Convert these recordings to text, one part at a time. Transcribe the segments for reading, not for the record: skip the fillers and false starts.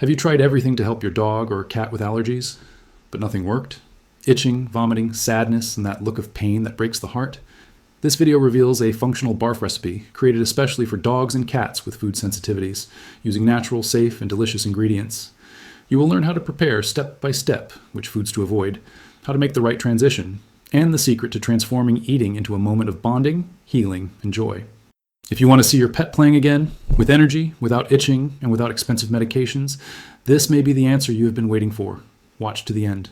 Have you tried everything to help your dog or cat with allergies, but nothing worked? Itching, vomiting, sadness, and that look of pain that breaks the heart? This video reveals a functional BARF recipe created especially for dogs and cats with food sensitivities, using natural, safe, and delicious ingredients. You will learn how to prepare step by step which foods to avoid, how to make the right transition, and the secret to transforming eating into a moment of bonding, healing, and joy. If you want to see your pet playing again, with energy, without itching, and without expensive medications, this may be the answer you have been waiting for. Watch to the end.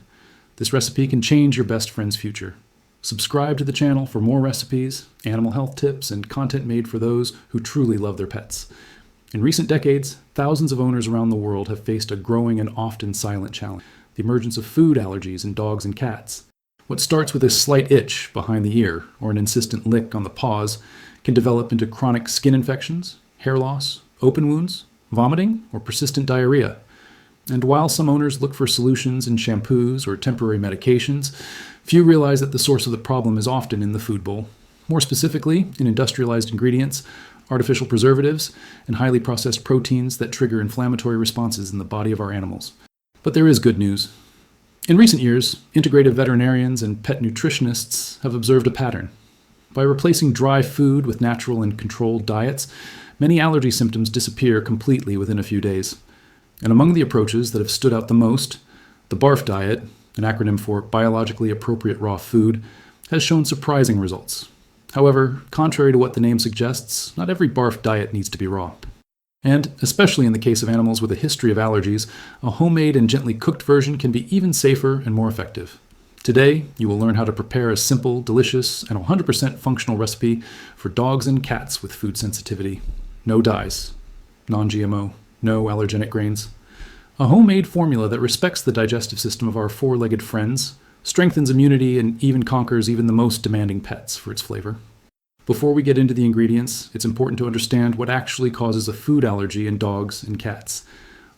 This recipe can change your best friend's future. Subscribe to the channel for more recipes, animal health tips, and content made for those who truly love their pets. In recent decades, thousands of owners around the world have faced a growing and often silent challenge: the emergence of food allergies in dogs and cats. What starts with a slight itch behind the ear or an insistent lick on the paws can develop into chronic skin infections, hair loss, open wounds, vomiting, or persistent diarrhea. And while some owners look for solutions in shampoos or temporary medications, few realize that the source of the problem is often in the food bowl. More specifically, in industrialized ingredients, artificial preservatives, and highly processed proteins that trigger inflammatory responses in the body of our animals. But there is good news. In recent years, integrative veterinarians and pet nutritionists have observed a pattern. By replacing dry food with natural and controlled diets, many allergy symptoms disappear completely within a few days. And among the approaches that have stood out the most, the BARF diet, an acronym for Biologically Appropriate Raw Food, has shown surprising results. However, contrary to what the name suggests, not every BARF diet needs to be raw. And, especially in the case of animals with a history of allergies, a homemade and gently cooked version can be even safer and more effective. Today, you will learn how to prepare a simple, delicious, and 100% functional recipe for dogs and cats with food sensitivity. No dyes, non-GMO, no allergenic grains. A homemade formula that respects the digestive system of our four-legged friends, strengthens immunity, and even conquers even the most demanding pets for its flavor. Before we get into the ingredients, it's important to understand what actually causes a food allergy in dogs and cats.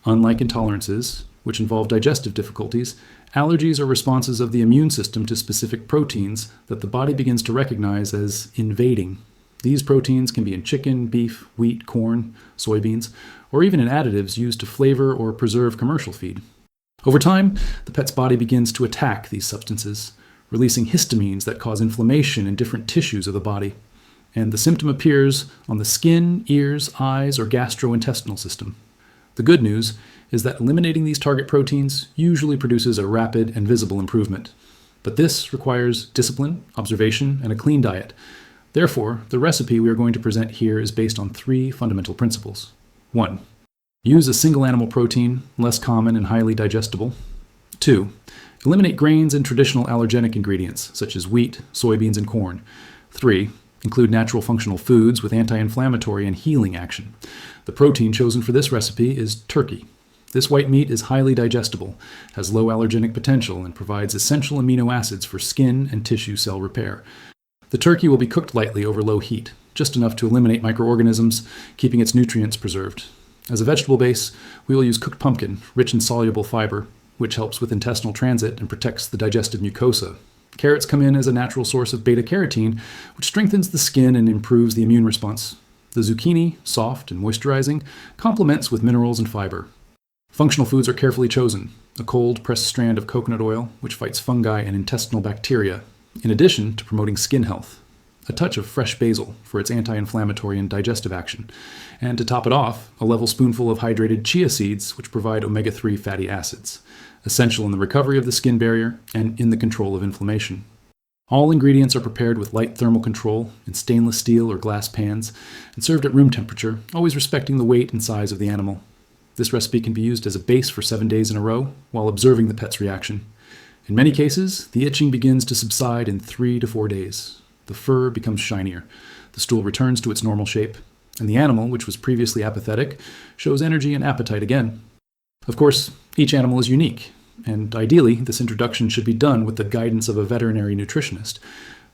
Unlike intolerances, which involve digestive difficulties, allergies are responses of the immune system to specific proteins that the body begins to recognize as invading. These proteins can be in chicken, beef, wheat, corn, soybeans, or even in additives used to flavor or preserve commercial feed. Over time, the pet's body begins to attack these substances, releasing histamines that cause inflammation in different tissues of the body. And the symptom appears on the skin, ears, eyes, or gastrointestinal system. The good news is that eliminating these target proteins usually produces a rapid and visible improvement. But this requires discipline, observation, and a clean diet. Therefore, the recipe we are going to present here is based on 3 fundamental principles. 1. Use a single animal protein, less common and highly digestible. 2. Eliminate grains and traditional allergenic ingredients, such as wheat, soybeans, and corn. 3. Include natural functional foods with anti-inflammatory and healing action. The protein chosen for this recipe is turkey. This white meat is highly digestible, has low allergenic potential, and provides essential amino acids for skin and tissue cell repair. The turkey will be cooked lightly over low heat, just enough to eliminate microorganisms, keeping its nutrients preserved. As a vegetable base, we will use cooked pumpkin, rich in soluble fiber, which helps with intestinal transit and protects the digestive mucosa. Carrots come in as a natural source of beta-carotene, which strengthens the skin and improves the immune response. The zucchini, soft and moisturizing, complements with minerals and fiber. Functional foods are carefully chosen: a cold, pressed strand of coconut oil, which fights fungi and intestinal bacteria, in addition to promoting skin health. A touch of fresh basil for its anti-inflammatory and digestive action. And to top it off, a level spoonful of hydrated chia seeds, which provide omega-3 fatty acids, essential in the recovery of the skin barrier and in the control of inflammation. All ingredients are prepared with light thermal control in stainless steel or glass pans and served at room temperature, always respecting the weight and size of the animal. This recipe can be used as a base for 7 days in a row while observing the pet's reaction. In many cases, the itching begins to subside in 3 to 4 days. The fur becomes shinier, the stool returns to its normal shape, and the animal, which was previously apathetic, shows energy and appetite again. Of course, each animal is unique, and ideally, this introduction should be done with the guidance of a veterinary nutritionist.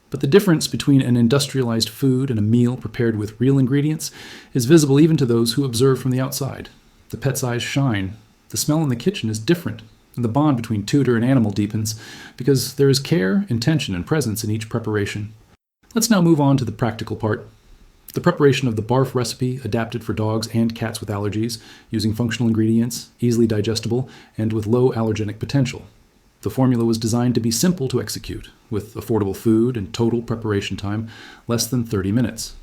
But the difference between an industrialized food and a meal prepared with real ingredients is visible even to those who observe from the outside. The pet's eyes shine, the smell in the kitchen is different, and the bond between tutor and animal deepens because there is care, intention, and presence in each preparation. Let's now move on to the practical part. The preparation of the BARF recipe adapted for dogs and cats with allergies, using functional ingredients, easily digestible, and with low allergenic potential. The formula was designed to be simple to execute, with affordable food and total preparation time less than 30 minutes.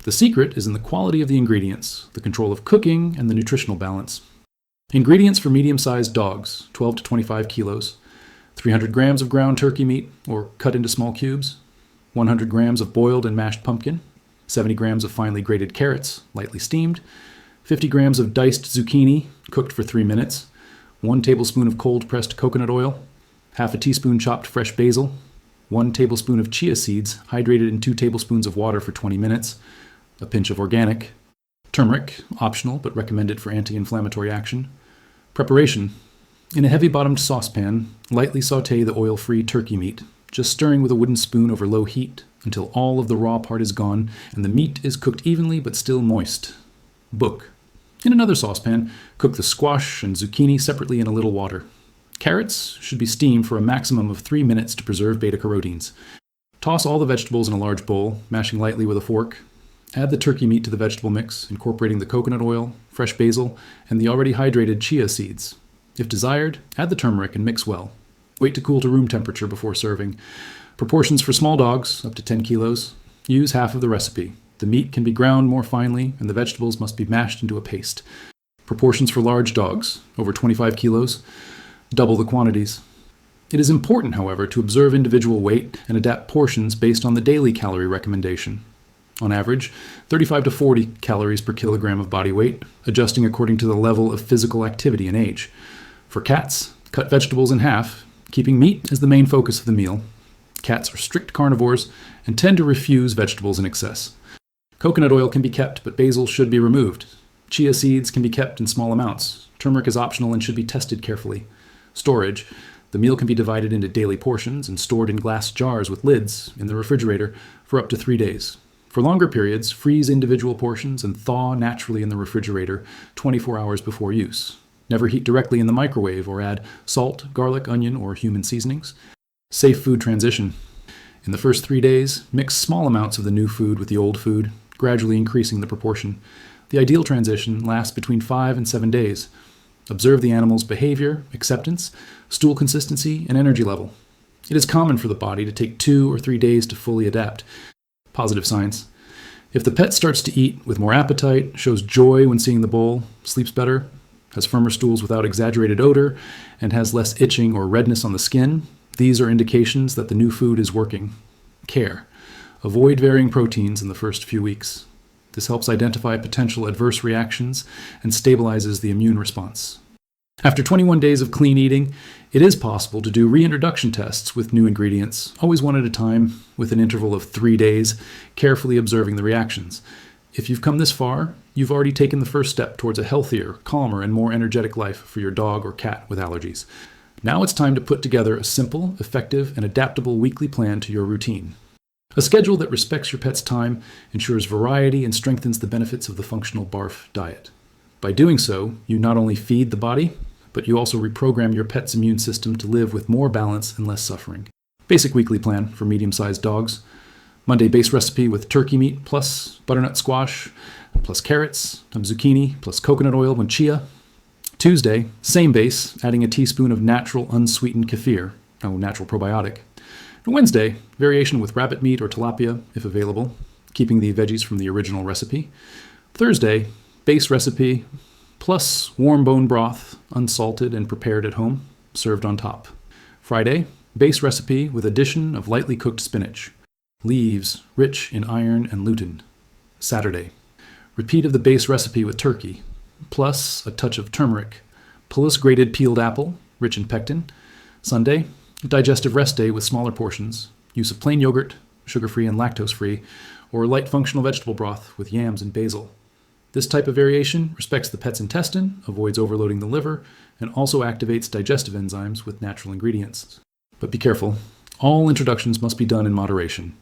The secret is in the quality of the ingredients, the control of cooking, and the nutritional balance. Ingredients for medium-sized dogs, 12 to 25 kilos, 300 grams of ground turkey meat, or cut into small cubes, 100 grams of boiled and mashed pumpkin, 70 grams of finely grated carrots, lightly steamed, 50 grams of diced zucchini, cooked for 3 minutes, 1 tablespoon of cold-pressed coconut oil, half a teaspoon chopped fresh basil, 1 tablespoon of chia seeds hydrated in 2 tablespoons of water for 20 minutes, a pinch of organic, turmeric, optional but recommended for anti-inflammatory action. Preparation. In a heavy-bottomed saucepan, lightly saute the oil-free turkey meat, just stirring with a wooden spoon over low heat until all of the raw part is gone and the meat is cooked evenly but still moist. Book. In another saucepan, cook the squash and zucchini separately in a little water. Carrots should be steamed for a maximum of 3 minutes to preserve beta-carotenes. Toss all the vegetables in a large bowl, mashing lightly with a fork. Add the turkey meat to the vegetable mix, incorporating the coconut oil, fresh basil, and the already hydrated chia seeds. If desired, add the turmeric and mix well. Wait to cool to room temperature before serving. Proportions for small dogs, up to 10 kilos. Use half of the recipe. The meat can be ground more finely, and the vegetables must be mashed into a paste. Proportions for large dogs, over 25 kilos. Double the quantities. It is important, however, to observe individual weight and adapt portions based on the daily calorie recommendation. On average, 35 to 40 calories per kilogram of body weight, adjusting according to the level of physical activity and age. For cats, cut vegetables in half, keeping meat as the main focus of the meal. Cats are strict carnivores and tend to refuse vegetables in excess. Coconut oil can be kept, but basil should be removed. Chia seeds can be kept in small amounts. Turmeric is optional and should be tested carefully. Storage. The meal can be divided into daily portions and stored in glass jars with lids in the refrigerator for up to 3 days. For longer periods, freeze individual portions and thaw naturally in the refrigerator 24 hours before use. Never heat directly in the microwave or add salt, garlic, onion, or human seasonings. Safe food transition. In the first 3 days, mix small amounts of the new food with the old food, gradually increasing the proportion. The ideal transition lasts between 5 and 7 days. Observe the animal's behavior, acceptance, stool consistency, and energy level. It is common for the body to take 2 or 3 days to fully adapt. Positive signs. If the pet starts to eat with more appetite, shows joy when seeing the bowl, sleeps better, has firmer stools without exaggerated odor, and has less itching or redness on the skin, these are indications that the new food is working. Care. Avoid varying proteins in the first few weeks. This helps identify potential adverse reactions and stabilizes the immune response. After 21 days of clean eating, it is possible to do reintroduction tests with new ingredients, always one at a time, with an interval of 3 days, carefully observing the reactions. If you've come this far, you've already taken the first step towards a healthier, calmer, and more energetic life for your dog or cat with allergies. Now it's time to put together a simple, effective, and adaptable weekly plan to your routine. A schedule that respects your pet's time, ensures variety, and strengthens the benefits of the functional BARF diet. By doing so, you not only feed the body, but you also reprogram your pet's immune system to live with more balance and less suffering. Basic weekly plan for medium-sized dogs. Monday base recipe with turkey meat plus butternut squash plus carrots, some zucchini plus coconut oil and chia. Tuesday, same base, adding a teaspoon of natural unsweetened kefir, natural probiotic. And Wednesday, variation with rabbit meat or tilapia, if available, keeping the veggies from the original recipe. Thursday, base recipe plus warm bone broth, unsalted and prepared at home, served on top. Friday, base recipe with addition of lightly cooked spinach. Leaves rich in iron and lutein. Saturday, repeat of the base recipe with turkey, plus a touch of turmeric, plus grated peeled apple, rich in pectin. Sunday, digestive rest day with smaller portions, use of plain yogurt, sugar-free and lactose-free, or light functional vegetable broth with yams and basil. This type of variation respects the pet's intestine, avoids overloading the liver, and also activates digestive enzymes with natural ingredients. But be careful, all introductions must be done in moderation.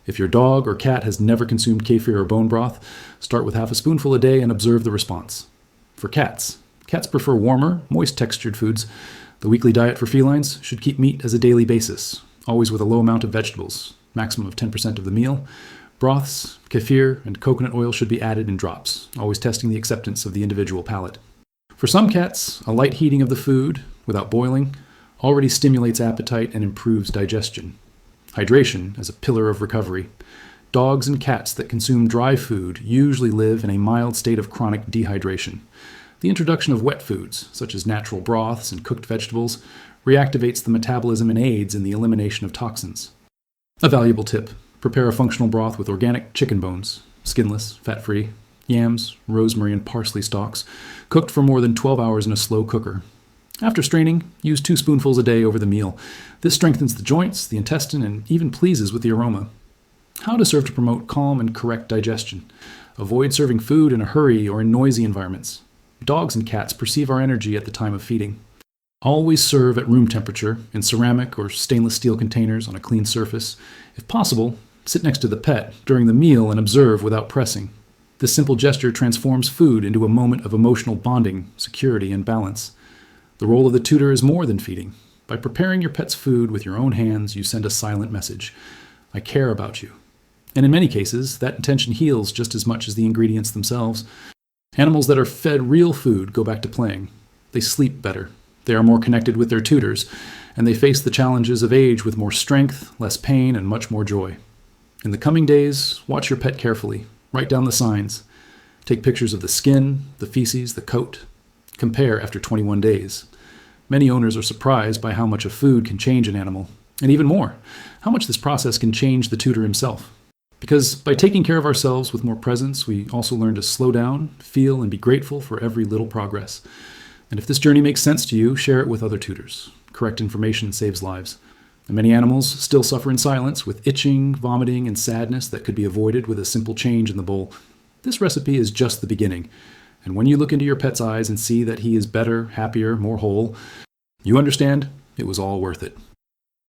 If your dog or cat has never consumed kefir or bone broth, start with half a spoonful a day and observe the response. For cats prefer warmer, moist textured foods. The weekly diet for felines should keep meat as a daily basis, always with a low amount of vegetables, maximum of 10% of the meal. Broths, kefir, and coconut oil should be added in drops, always testing the acceptance of the individual palate. For some cats, a light heating of the food, without boiling, already stimulates appetite and improves digestion. Hydration as a pillar of recovery. Dogs and cats that consume dry food usually live in a mild state of chronic dehydration. The introduction of wet foods, such as natural broths and cooked vegetables, reactivates the metabolism and aids in the elimination of toxins. A valuable tip: prepare a functional broth with organic chicken bones, skinless, fat-free, yams, rosemary, and parsley stalks, cooked for more than 12 hours in a slow cooker. After straining, use 2 spoonfuls a day over the meal. This strengthens the joints, the intestine, and even pleases with the aroma. How to serve to promote calm and correct digestion. Avoid serving food in a hurry or in noisy environments. Dogs and cats perceive our energy at the time of feeding. Always serve at room temperature, in ceramic or stainless steel containers on a clean surface. If possible, sit next to the pet during the meal and observe without pressing. This simple gesture transforms food into a moment of emotional bonding, security, and balance. The role of the tutor is more than feeding. By preparing your pet's food with your own hands, you send a silent message: I care about you. And in many cases, that intention heals just as much as the ingredients themselves. Animals that are fed real food go back to playing. They sleep better. They are more connected with their tutors, and they face the challenges of age with more strength, less pain, and much more joy. In the coming days, watch your pet carefully. Write down the signs. Take pictures of the skin, the feces, the coat. Compare after 21 days. Many owners are surprised by how much a food can change an animal, and even more, how much this process can change the tutor himself. Because by taking care of ourselves with more presence, we also learn to slow down, feel, and be grateful for every little progress. And if this journey makes sense to you, share it with other tutors. Correct information saves lives. And many animals still suffer in silence with itching, vomiting, and sadness that could be avoided with a simple change in the bowl. This recipe is just the beginning. And when you look into your pet's eyes and see that he is better, happier, more whole, you understand it was all worth it.